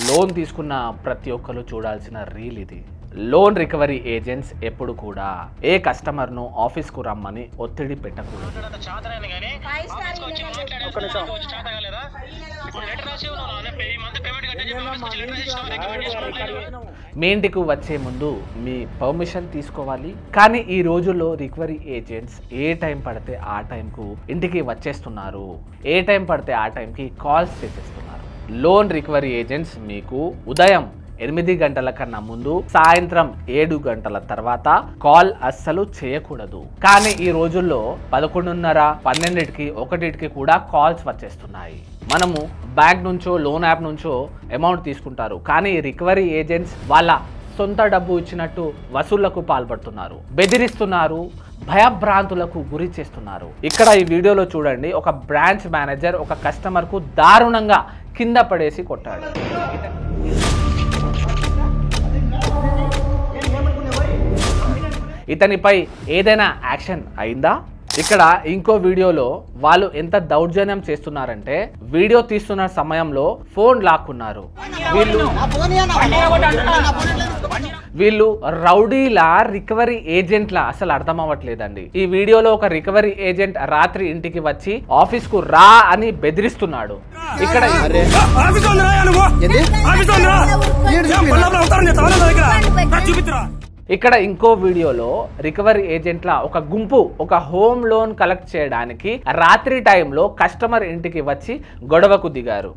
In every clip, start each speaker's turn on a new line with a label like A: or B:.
A: Loan తీసుకున్న ప్రతి ఒక్కరు చూడాల్సిన రీల్ ఇది. లోన్ రికవరీ ఏజెంట్స్ ఎప్పుడు కూడా ఏ కస్టమర్ ను ఆఫీస్ కు రమ్మని ఒత్తిడి పెట్టకూడదు. మీ ఇంటికి వచ్చే ముందు మీ పర్మిషన్ తీసుకోవాలి. కానీ ఈ రోజుల్లో రికవరీ ఏజెంట్స్ ఏ టైం పడితే ఆ టైంకు ఇంటికి వచ్చేస్తున్నారు, ఏ టైం పడితే ఆ టైంకి కాల్స్ చేసేస్తున్నారు. లోన్ రికవరీ ఏజెంట్స్ మీకు ఉదయం 8 గంటల కన్నా ముందు, సాయంత్రం 7 గంటల తర్వాత కాల్ అస్సలు చేయకూడదు. కానీ ఈ రోజుల్లో 11:30, 12కి, 1కి కూడా కాల్స్ వచ్చేస్తున్నాయి. మనము బ్యాంక్ నుంచో లోన్ యాప్ నుంచో అమౌంట్ తీసుకుంటారు, కానీ రికవరీ ఏజెంట్స్ వాళ్ళ సొంత డబ్బు ఇచ్చినట్టు వసూళ్లకు పాల్పడుతున్నారు, బెదిరిస్తున్నారు, భయభ్రాంతులకు గురి చేస్తున్నారు. ఇక్కడ ఈ వీడియోలో చూడండి, ఒక బ్రాంచ్ మేనేజర్ ఒక కస్టమర్ కు దారుణంగా కింద పడేసి కొట్టాడు. ఇతనిపై ఏదైనా యాక్షన్ అయిందా? ఇక్కడ ఇంకో వీడియోలో వాళ్ళు ఎంత దౌర్జన్యం చేస్తున్నారంటే, వీడియో తీస్తున్న సమయంలో ఫోన్ లాక్కున్నారు. వీళ్ళు రౌడీలా రికవరీ ఏజెంట్లా అసలు అర్థం అవ్వట్లేదండి. ఈ వీడియోలో ఒక రికవరీ ఏజెంట్ రాత్రి ఇంటికి వచ్చి ఆఫీస్ కు రా అని బెదిరిస్తున్నాడు. ఇక్కడ ఇంకో వీడియోలో రికవరీ ఏజెంట్ల ఒక గుంపు ఒక హోమ్ లోన్ కలెక్ట్ చేయడానికి రాత్రి టైంలో కస్టమర్ ఇంటికి వచ్చి గొడవకు దిగారు.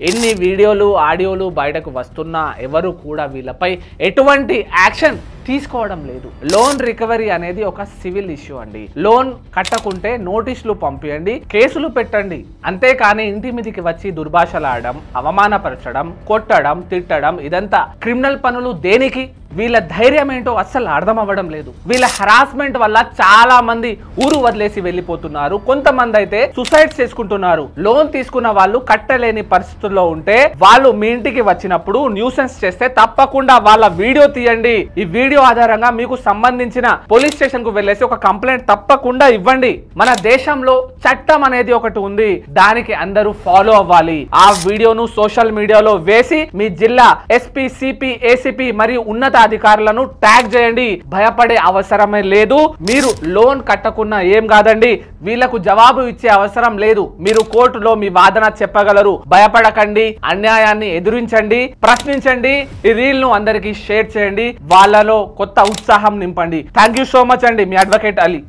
A: ఎన్ని వీడియోలు ఆడియోలు బయటకు వస్తున్నా ఎవరు కూడా వీళ్ళపై ఎటువంటి యాక్షన్ తీసుకోవడం లేదు. లోన్ రికవరీ అనేది ఒక సివిల్ ఇష్యూ అండి. లోన్ కట్టకుంటే నోటీసులు పంపియండి, కేసులు పెట్టండి. అంతేకాని ఇంటి మీదకి వచ్చి దుర్భాషలాడడం, అవమానపరచడం, కొట్టడం, తిట్టడం, ఇదంతా క్రిమినల్ పనులు. దేనికి? వీళ్ళ ధైర్యం ఏంటో అస్సలు అర్థం అవ్వడం లేదు. వీళ్ళ హరాస్మెంట్ వల్ల చాలా మంది ఊరు వదిలేసి వెళ్ళిపోతున్నారు. కొంతమంది అయితే సూసైడ్ చేసుకుంటున్నారు. లోన్ తీసుకున్న వాళ్ళు కట్టలేని పరిస్థితుల్లో ఉంటే వాళ్ళు మీ ఇంటికి వచ్చినప్పుడు న్యూసెన్స్ చేస్తే తప్పకుండా వాళ్ళ వీడియో తీయండి. ఈ వీడియో ఆధారంగా మీకు సంబంధించిన పోలీస్ స్టేషన్ కు వెళ్ళేసి ఒక కంప్లైంట్ తప్పకుండా ఇవ్వండి. మన దేశంలో చట్టం అనేది ఒకటి ఉంది, దానికి అందరూ ఫాలో అవ్వాలి. ఆ వీడియోను సోషల్ మీడియాలో వేసి మీ జిల్లా ఎస్పీ, సిపి, ఏసీపీ మరియు ఉన్నత అధికారులను ట్యాగ్ చేయండి. భయపడే అవసరమే లేదు. మీరు లోన్ కట్టకున్నా ఏం కాదండి, వీళ్లకు జవాబు ఇచ్చే అవసరం లేదు. మీరు కోర్టులో మీ వాదన చెప్పగలరు. భయపడకండి, అన్యాయాన్ని ఎదురించండి, ప్రశ్నించండి. ఈ రీల్ ను అందరికీ షేర్ చేయండి, వాళ్ళలో కొత్త ఉత్సాహం నింపండి. థ్యాంక్ యూ సో మచ్ అండి, మీ అడ్వకేట్ అలీ.